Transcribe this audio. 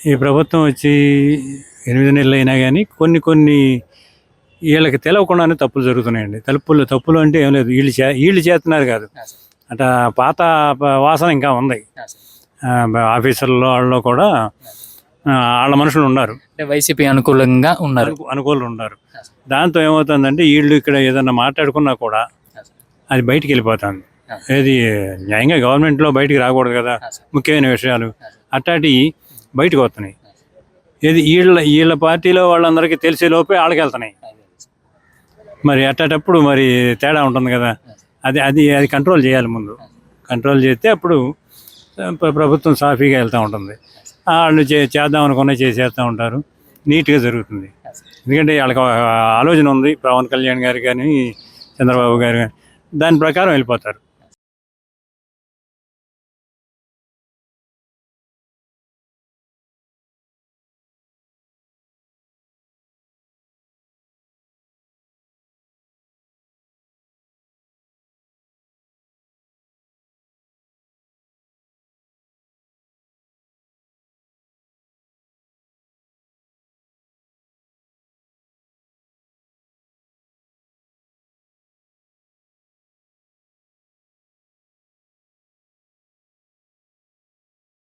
ఈ ప్రభుత్వం వచ్చి 8 నెలలు అయినా కానీ కొన్ని వీళ్ళకి తెలవకుండానే తప్పులు జరుగుతున్నాయండి. తప్పులు అంటే ఏం లేదు, వీళ్ళు చేస్తున్నారు కాదు, అట్లా పాత వాసన ఇంకా ఉంది. ఆఫీసర్లో వాళ్ళలో కూడా వాళ్ళ మనుషులు ఉన్నారు, వైసీపీ అనుకూలంగా ఉన్నారు. అనుకూలు ఉన్నారు. దాంతో ఏమవుతుందంటే వీళ్ళు ఇక్కడ ఏదన్నా మాట్లాడుకున్నా కూడా అది బయటికి వెళ్ళిపోతుంది. ఏది న్యాయంగా గవర్నమెంట్లో బయటికి రాకూడదు కదా, ముఖ్యమైన విషయాలు అట్లాంటివి బయటకు వస్తున్నాయి. ఏది వీళ్ళ పార్టీలో వాళ్ళందరికీ తెలిసే లోపే వాళ్ళకి వెళ్తున్నాయి. మరి అట్టేటప్పుడు మరి తేడా ఉంటుంది కదా. అది కంట్రోల్ చేయాలి. ముందు కంట్రోల్ చేస్తే అప్పుడు ప్రభుత్వం సాఫీగా వెళ్తూ ఉంటుంది. వాళ్ళు చేద్దాం అనుకున్న చేసేస్తూ ఉంటారు, నీట్గా జరుగుతుంది. ఎందుకంటే వాళ్ళకి ఆలోచన ఉంది, పవన్ కళ్యాణ్ గారు కానీ చంద్రబాబు గారు కానీ, దాని ప్రకారం వెళ్ళిపోతారు.